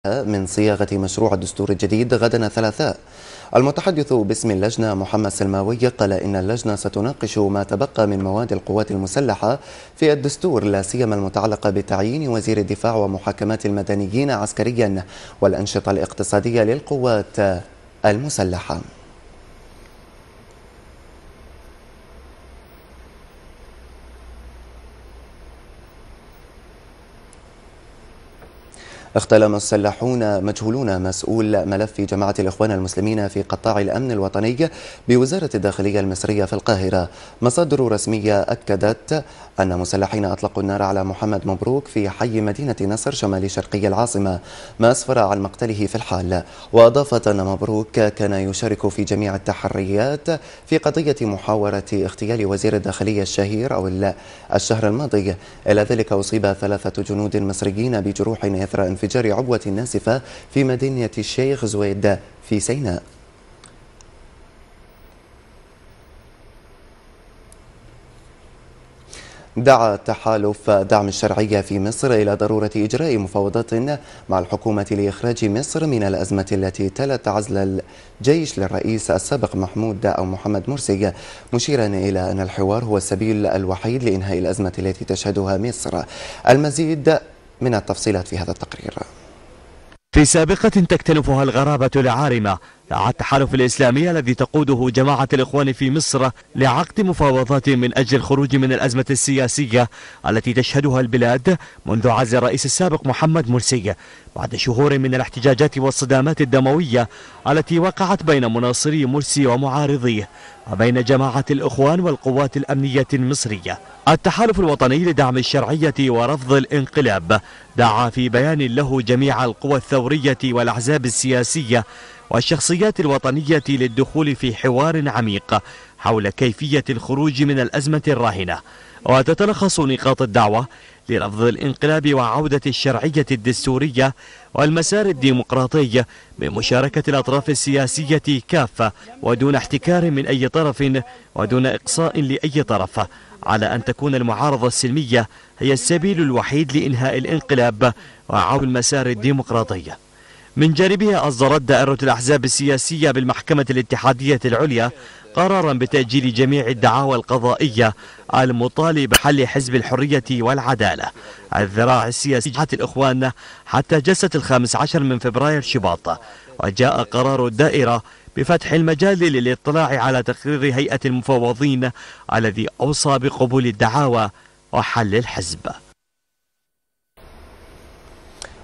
من صياغة مشروع الدستور الجديد غدا الثلاثاء. المتحدث باسم اللجنة محمد سلماوي قال إن اللجنة ستناقش ما تبقى من مواد القوات المسلحة في الدستور، لا سيما المتعلقة بتعيين وزير الدفاع ومحاكمات المدنيين عسكريا والأنشطة الاقتصادية للقوات المسلحة. اختل مسلحون مجهولون مسؤول ملف جماعة الإخوان المسلمين في قطاع الأمن الوطني بوزارة الداخلية المصرية في القاهرة. مصادر رسمية أكدت أن مسلحين أطلقوا النار على محمد مبروك في حي مدينة نصر شمال شرقي العاصمة، ما أسفر عن مقتله في الحال. وأضافت أن مبروك كان يشارك في جميع التحريات في قضية محاورة اغتيال وزير الداخلية الشهير الشهر الماضي. إلى ذلك أصيب 3 جنود مصريين بجروح إثر انفجار عبوة ناسفة في مدينة الشيخ زويد في سيناء. دعا تحالف دعم الشرعية في مصر إلى ضرورة إجراء مفاوضات مع الحكومة لإخراج مصر من الأزمة التي تلت عزل الجيش للرئيس السابق محمد مرسي، مشيرا إلى أن الحوار هو السبيل الوحيد لإنهاء الأزمة التي تشهدها مصر. المزيد من التفصيلات في هذا التقرير. في سابقة تكتنفها الغرابة العارمة، دعا التحالف الإسلامي الذي تقوده جماعة الإخوان في مصر لعقد مفاوضات من أجل الخروج من الأزمة السياسية التي تشهدها البلاد منذ عزل الرئيس السابق محمد مرسي، بعد شهور من الاحتجاجات والصدامات الدموية التي وقعت بين مناصري مرسي ومعارضيه وبين جماعة الإخوان والقوات الأمنية المصرية. التحالف الوطني لدعم الشرعية ورفض الانقلاب دعا في بيان له جميع القوى الثورية والأحزاب السياسية والشخصيات الوطنية للدخول في حوار عميق حول كيفية الخروج من الأزمة الراهنة. وتتلخص نقاط الدعوة لرفض الانقلاب وعودة الشرعية الدستورية والمسار الديمقراطي بمشاركة الأطراف السياسية كافة ودون احتكار من أي طرف ودون إقصاء لأي طرف، على أن تكون المعارضة السلمية هي السبيل الوحيد لإنهاء الانقلاب وعودة المسار الديمقراطي. من جانبها أصدرت دائرة الأحزاب السياسية بالمحكمة الاتحادية العليا قرارا بتأجيل جميع الدعاوى القضائية المطالب بحل حزب الحرية والعدالة الذراع السياسي جماعة الإخوان حتى جلسة 15 من فبراير شباط. وجاء قرار الدائرة بفتح المجال للاطلاع على تقرير هيئة المفوضين الذي أوصى بقبول الدعاوى وحل الحزب.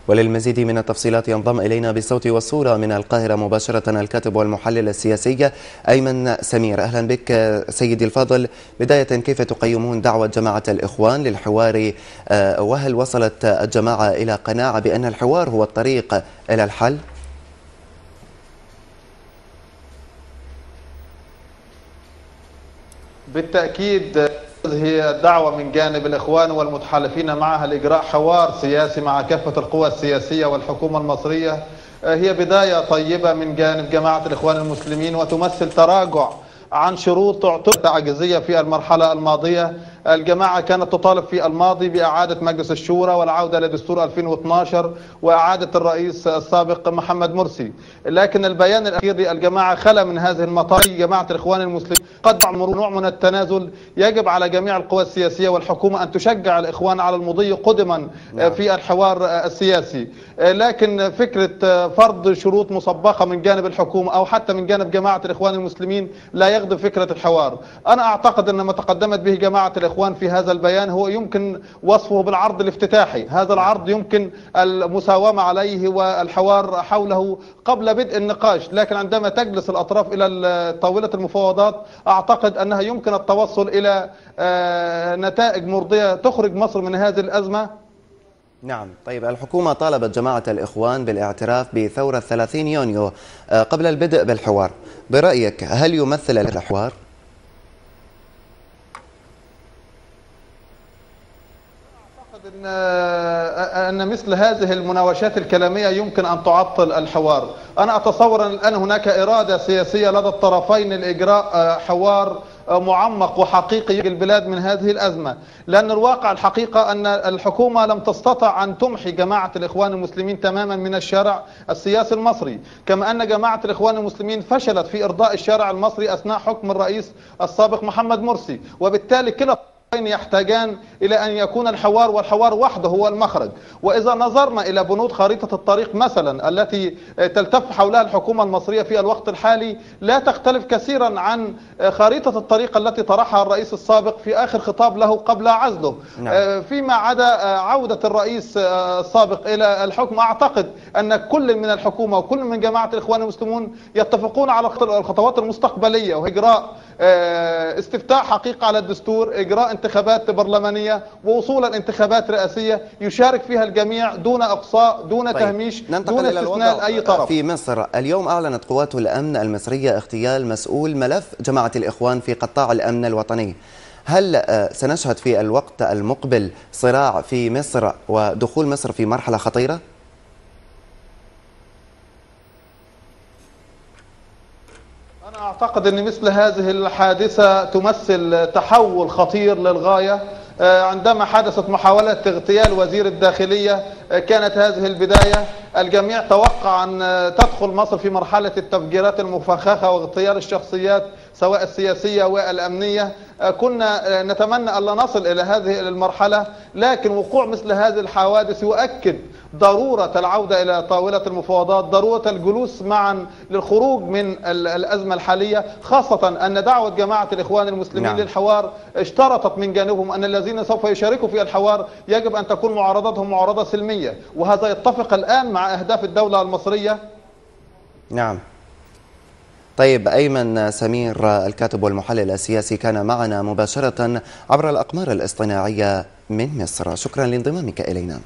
وللمزيد من التفصيلات ينضم إلينا بالصوت والصورة من القاهرة مباشرة الكاتب والمحلل السياسي أيمن سمير. أهلا بك سيدي الفاضل. بداية، كيف تقيمون دعوة جماعة الإخوان للحوار، وهل وصلت الجماعة إلى قناعة بأن الحوار هو الطريق إلى الحل؟ بالتأكيد هي دعوة من جانب الإخوان والمتحالفين معها لإجراء حوار سياسي مع كافة القوى السياسية والحكومة المصرية. هي بداية طيبة من جانب جماعة الإخوان المسلمين، وتمثل تراجع عن شروط تعتبر تعجيزية في المرحلة الماضية. الجماعة كانت تطالب في الماضي بإعادة مجلس الشورى والعودة لدستور 2012 وإعادة الرئيس السابق محمد مرسي، لكن البيان الأخير للجماعة خلا من هذه المطالب. جماعة الإخوان المسلمين قد نوع من التنازل. يجب على جميع القوى السياسية والحكومة أن تشجع الإخوان على المضي قدما في الحوار السياسي، لكن فكرة فرض شروط مسبقة من جانب الحكومة أو حتى من جانب جماعة الإخوان المسلمين لا يخدم فكرة الحوار. أنا أعتقد أن ما تقدمت به جماعة الإخوان في هذا البيان هو يمكن وصفه بالعرض الافتتاحي. هذا العرض يمكن المساومة عليه والحوار حوله قبل بدء النقاش، لكن عندما تجلس الأطراف إلى طاولة المفاوضات أعتقد أنها يمكن التوصل إلى نتائج مرضية تخرج مصر من هذه الأزمة. نعم. طيب، الحكومة طالبت جماعة الإخوان بالاعتراف بثورة 30 يونيو قبل البدء بالحوار. برأيك هل يمثل الحوار؟ أن مثل هذه المناوشات الكلامية يمكن أن تعطل الحوار. أنا أتصور أن الآن هناك إرادة سياسية لدى الطرفين لإجراء حوار معمق وحقيقي البلاد من هذه الأزمة، لأن الواقع الحقيقة أن الحكومة لم تستطع أن تمحي جماعة الإخوان المسلمين تماما من الشارع السياسي المصري، كما أن جماعة الإخوان المسلمين فشلت في إرضاء الشارع المصري أثناء حكم الرئيس السابق محمد مرسي، وبالتالي كلا يحتاجان إلى أن يكون الحوار، والحوار وحده هو المخرج. وإذا نظرنا إلى بنود خريطة الطريق مثلا التي تلتف حولها الحكومة المصرية في الوقت الحالي لا تختلف كثيرا عن خريطة الطريق التي طرحها الرئيس السابق في آخر خطاب له قبل عزله. فيما عدا عودة الرئيس السابق إلى الحكم، أعتقد أن كل من الحكومة وكل من جماعة الإخوان المسلمون يتفقون على الخطوات المستقبلية، وإجراء استفتاء حقيقي على الدستور، إجراء انتخابات برلمانية، ووصولا انتخابات رئاسية يشارك فيها الجميع دون إقصاء، دون تهميش، دون استثناء أي طرف. في مصر اليوم أعلنت قوات الأمن المصرية اغتيال مسؤول ملف جماعة الإخوان في قطاع الأمن الوطني. هل سنشهد في الوقت المقبل صراع في مصر ودخول مصر في مرحلة خطيرة؟ أنا أعتقد أن مثل هذه الحادثة تمثل تحول خطير للغاية. عندما حدثت محاولة اغتيال وزير الداخلية كانت هذه البداية. الجميع توقع أن تدخل مصر في مرحلة التفجيرات المفخخة واغتيال الشخصيات سواء السياسية والأمنية. كنا نتمنى ألا نصل إلى هذه المرحلة، لكن وقوع مثل هذه الحوادث يؤكد ضرورة العودة إلى طاولة المفاوضات، ضرورة الجلوس معا للخروج من الأزمة الحالية، خاصة أن دعوة جماعة الإخوان المسلمين للحوار اشترطت من جانبهم أن الذين سوف يشاركوا في الحوار يجب أن تكون معارضتهم معارضة سلمية، وهذا يتفق الآن مع أهداف الدولة المصرية. نعم. طيب، أيمن سمير الكاتب والمحلل السياسي كان معنا مباشرة عبر الأقمار الاصطناعية من مصر، شكرا لانضمامك إلينا.